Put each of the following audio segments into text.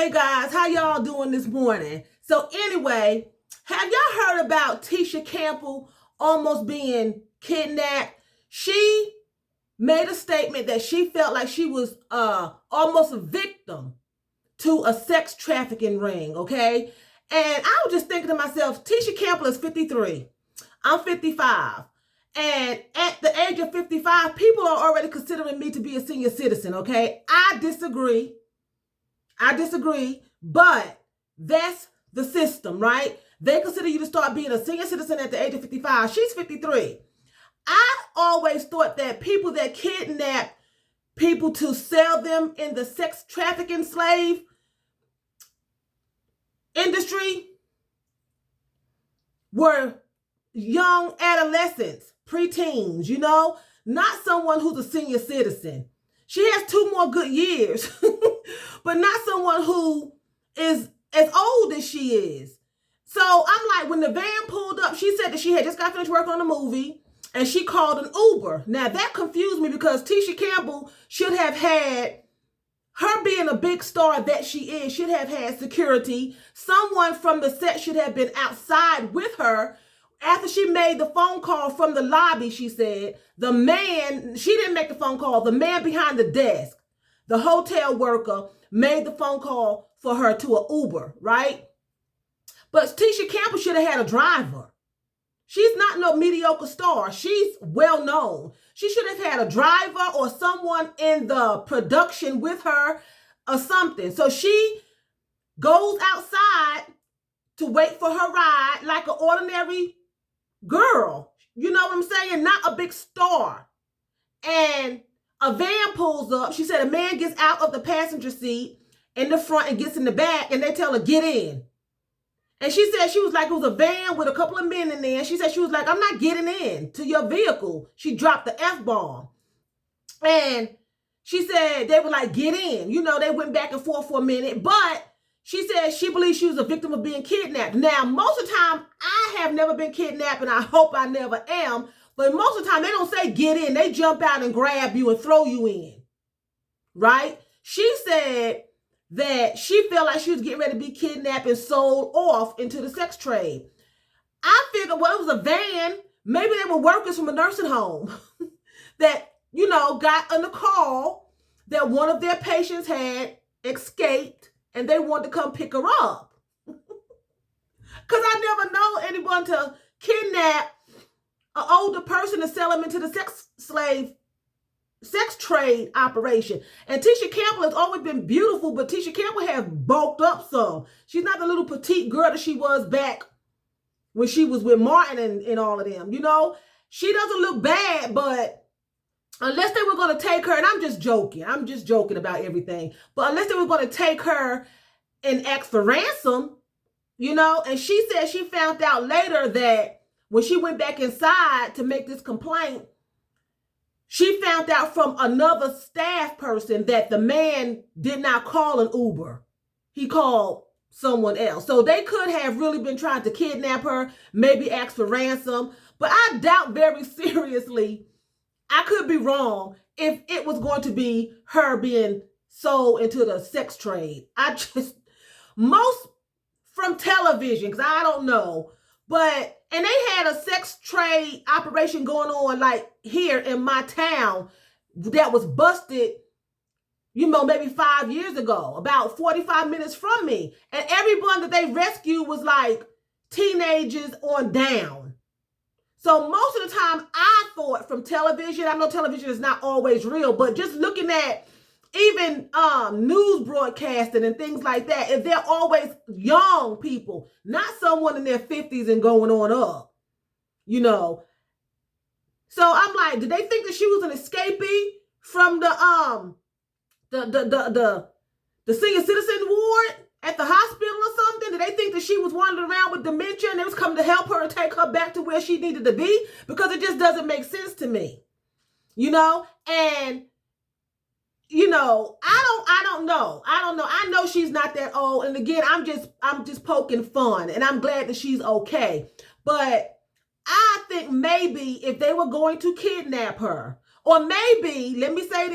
Hey guys, how y'all doing this morning? So anyway, have y'all heard about Tisha Campbell almost being kidnapped? She made a statement that she felt like she was almost a victim to a sex trafficking ring, okay? And I was just thinking to myself, Tisha Campbell is 53. I'm 55. And at the age of 55, people are already considering me to be a senior citizen, okay? I disagree, but that's the system, right? They consider you to start being a senior citizen at the age of 55. She's 53. I always thought that people that kidnap people to sell them in the sex trafficking slave industry were young adolescents, preteens, not someone who's a senior citizen. She has 2 more good years, but not someone who is as old as she is. So I'm like, when the van pulled up, she said that she had just got finished working on a movie and she called an Uber. Now that confused me because Tisha Campbell should have had, her being a big star that she is, should have had security. Someone from the set should have been outside with her. After she made the phone call from the lobby, she said, the man, she didn't make the phone call, the man behind the desk, the hotel worker, made the phone call for her to an Uber, right? But Tisha Campbell should have had a driver. She's not no mediocre star. She's well known. She should have had a driver or someone in the production with her or something. So she goes outside to wait for her ride like an ordinary girl. You know what I'm saying? Not a big star. And a van pulls up. She said a man gets out of the passenger seat in the front and gets in the back, and they tell her, get in. And she said she was like, it was a van with a couple of men in there. She said she was like, I'm not getting in to your vehicle. She dropped the F-bomb. And she said they were like, get in. They went back and forth for a minute. But she said she believes she was a victim of being kidnapped. Now, most of the time, I have never been kidnapped, and I hope I never am. But most of the time, they don't say get in. They jump out and grab you and throw you in, right? She said that she felt like she was getting ready to be kidnapped and sold off into the sex trade. I figured, well, it was a van. Maybe they were workers from a nursing home that, got on the call that one of their patients had escaped and they wanted to come pick her up. Because I never know anyone to kidnap an older person and sell them into the sex trade operation. And Tisha Campbell has always been beautiful, but Tisha Campbell has bulked up some. She's not the little petite girl that she was back when she was with Martin and all of them. She doesn't look bad, but unless they were going to take her, and I'm just joking about everything, but unless they were going to take her and ask for ransom, and she said she found out later that when she went back inside to make this complaint, she found out from another staff person that the man did not call an Uber. He called someone else. So they could have really been trying to kidnap her, maybe ask for ransom. But I doubt very seriously, I could be wrong, if it was going to be her being sold into the sex trade. Most from television, because I don't know. And they had a sex trade operation going on like here in my town that was busted, maybe 5 years ago, about 45 minutes from me. And everyone that they rescued was like teenagers on down. So most of the time I thought from television, I know television is not always real, but just looking at even news broadcasting and things like that, if they're always young people, not someone in their 50s and going on up, So I'm like, did they think that she was an escapee from the senior citizen ward at the hospital or something? Did they think that she was wandering around with dementia and they was coming to help her and take her back to where she needed to be? Because it just doesn't make sense to me, and I don't know. I know she's not that old. And again, I'm just poking fun, and I'm glad that she's okay. But I think maybe if they were going to kidnap her, or maybe, let me say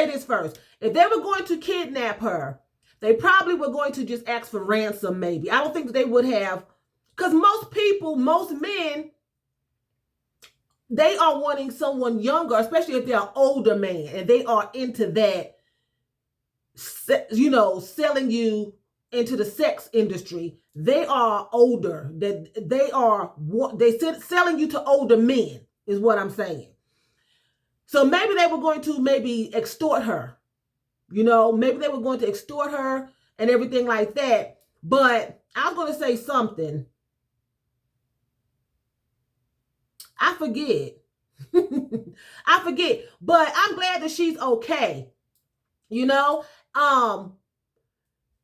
this first. If they were going to kidnap her, They probably were going to just ask for ransom, maybe. I don't think that they would have, because most people, most men, they are wanting someone younger, especially if they're an older man, and they are into that, you know, selling you into the sex industry. They are older. They selling you to older men, is what I'm saying. So maybe they were going to maybe extort her. You know, maybe they were going to extort her and everything like that. But I was going to say something. I forget. I forget. But I'm glad that she's okay. You know,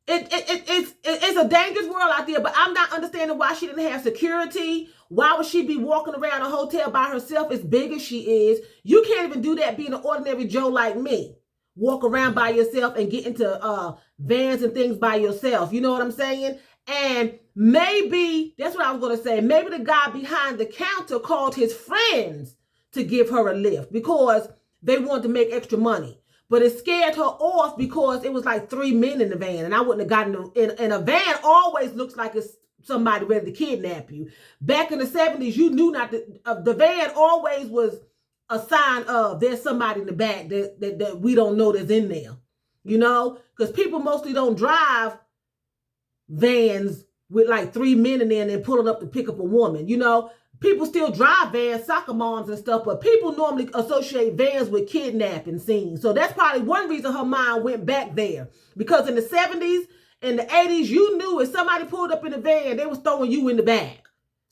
it's a dangerous world out there, but I'm not understanding why she didn't have security. Why would she be walking around a hotel by herself as big as she is? You can't even do that being an ordinary Joe like me. Walk around by yourself and get into vans and things by yourself. You know what I'm saying? And maybe, that's what I was going to say, maybe the guy behind the counter called his friends to give her a lift because they wanted to make extra money. But it scared her off because it was like 3 men in the van. And I wouldn't have gotten in a van. Always looks like it's somebody ready to kidnap you. Back in the 70s, you knew not to, the van always was a sign of there's somebody in the back that we don't know that's in there. You know? Because people mostly don't drive vans with like 3 men in there and then pulling up to pick up a woman. You know? People still drive vans, soccer moms and stuff, but people normally associate vans with kidnapping scenes. So that's probably one reason her mind went back there. Because in the 70s and the 80s, you knew if somebody pulled up in a van, they was throwing you in the back.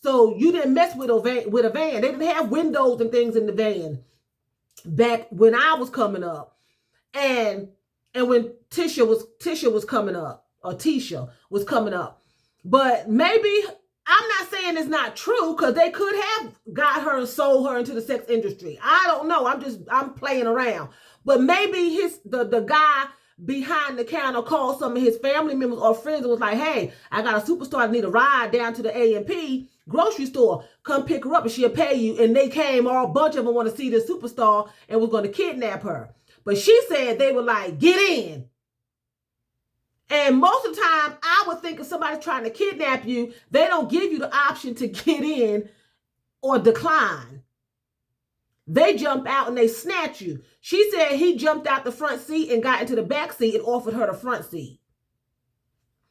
So you didn't mess with a van. They didn't have windows and things in the van back when I was coming up. And when Tisha was coming up, or Tisha was coming up. But maybe, I'm not saying it's not true, because they could have got her and sold her into the sex industry. I don't know. I'm playing around. But maybe the guy behind the counter called some of his family members or friends and was like, hey, I got a superstar that need a ride down to the A&P grocery store. Come pick her up and she'll pay you. And they came, all a bunch of them want to see this superstar and was going to kidnap her. But she said they were like, get in. And most of the time, I would think if somebody's trying to kidnap you, they don't give you the option to get in or decline. They jump out and they snatch you. She said he jumped out the front seat and got into the back seat and offered her the front seat.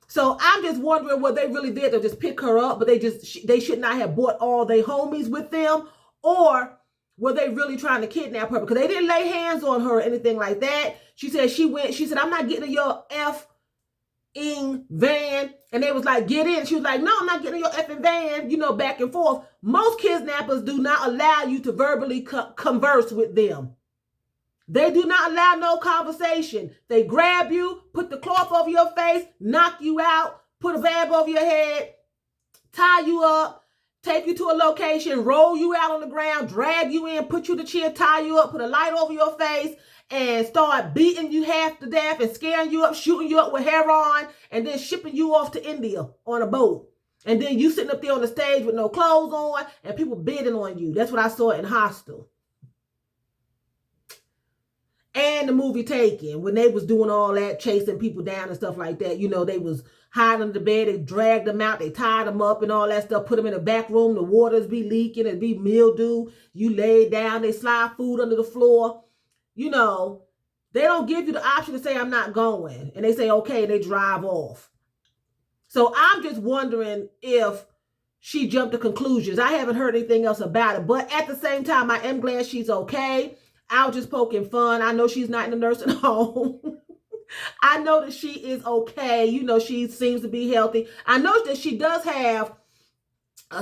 So I'm just wondering what they really did to just pick her up, but they should not have brought all their homies with them, or were they really trying to kidnap her? Because they didn't lay hands on her or anything like that. She said, I'm not getting in your effing van. And they was like, get in. She was like, no, I'm not getting in your effing van, you know, back and forth. Most kidnappers do not allow you to verbally converse with them. They do not allow no conversation. They grab you, put the cloth over your face, knock you out, put a bag over your head, tie you up, take you to a location, roll you out on the ground, drag you in, put you to the chair, tie you up, put a light over your face, and start beating you half to death and scaring you up, shooting you up with heroin, and then shipping you off to India on a boat. And then you sitting up there on the stage with no clothes on and people bidding on you. That's what I saw in Hostel. And the movie Taken, when they was doing all that, chasing people down and stuff like that. You know, they was hiding under the bed, they dragged them out, they tied them up and all that stuff, put them in the back room, the waters be leaking, and be mildew. You lay down, they slide food under the floor. You know, they don't give you the option to say, I'm not going. And they say, okay, and they drive off. So I'm just wondering if she jumped to conclusions. I haven't heard anything else about it. But at the same time, I am glad she's okay. I was just poking fun. I know she's not in the nursing home. I know that she is okay. You know, she seems to be healthy. I know that she does have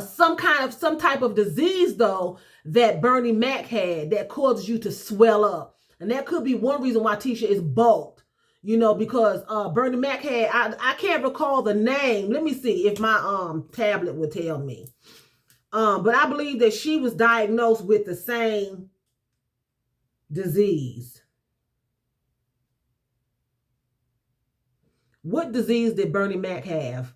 some type of disease, though, that Bernie Mac had that causes you to swell up. And that could be one reason why Tisha is bulked. You know, because Bernie Mac had, I can't recall the name. Let me see if my tablet would tell me. But I believe that she was diagnosed with the same disease. What disease did Bernie Mac have?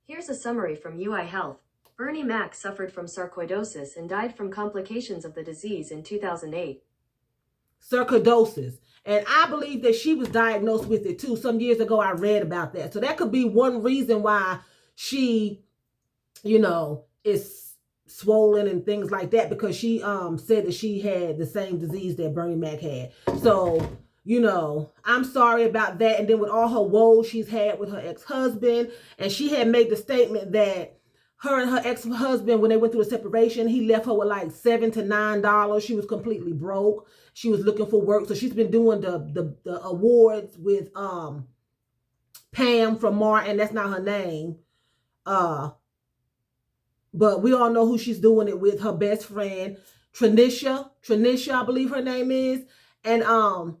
Here's a summary from UI Health. Bernie Mac suffered from sarcoidosis and died from complications of the disease in 2008. Sarcoidosis. And I believe that she was diagnosed with it too. Some years ago, I read about that. So that could be one reason why she, is swollen and things like that, because she said that she had the same disease that Bernie Mac had. So, I'm sorry about that. And then with all her woes she's had with her ex-husband, and she had made the statement that her and her ex-husband, when they went through a separation, he left her with like $7 to $9. She was completely broke. She was looking for work. So she's been doing the awards with Pam from Martin. That's not her name. But we all know who she's doing it with, her best friend, Tranisha, I believe her name is. And so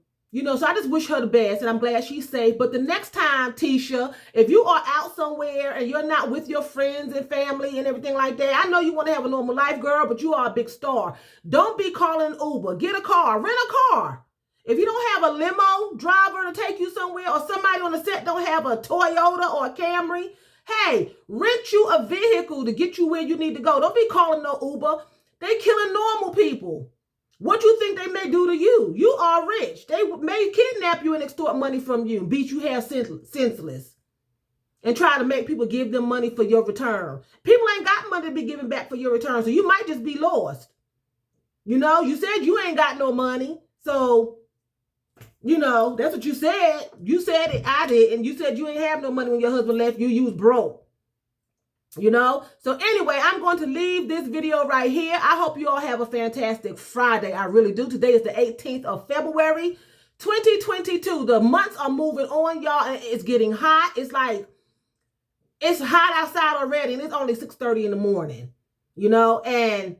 I just wish her the best, and I'm glad she's safe. But the next time, Tisha, if you are out somewhere and you're not with your friends and family and everything like that, I know you want to have a normal life, girl, but you are a big star. Don't be calling Uber. Get a car. Rent a car. If you don't have a limo driver to take you somewhere, or somebody on the set don't have a Toyota or a Camry, hey, rent you a vehicle to get you where you need to go. Don't be calling no Uber. They killing normal people. What you think they may do to you? You are rich. They may kidnap you and extort money from you, beat you half senseless, and try to make people give them money for your return. People ain't got money to be giving back for your return, so you might just be lost. You said you ain't got no money, so, that's what you said. You said it, I did, and you said you ain't have no money when your husband left you. You was broke. So anyway, I'm going to leave this video right here. I hope you all have a fantastic Friday. I really do. Today is the 18th of February, 2022. The months are moving on, y'all, and it's getting hot. It's hot outside already, and it's only 6:30 in the morning, and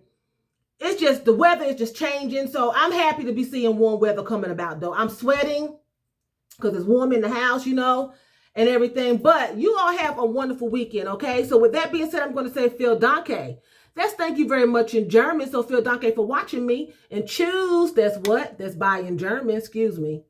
it's just, the weather is just changing. So I'm happy to be seeing warm weather coming about, though. I'm sweating because it's warm in the house, and everything. But you all have a wonderful weekend, okay? So with that being said, I'm going to say vielen Dank. That's thank you very much in German. So vielen Dank for watching me. And choose, that's what? That's bye in German, excuse me.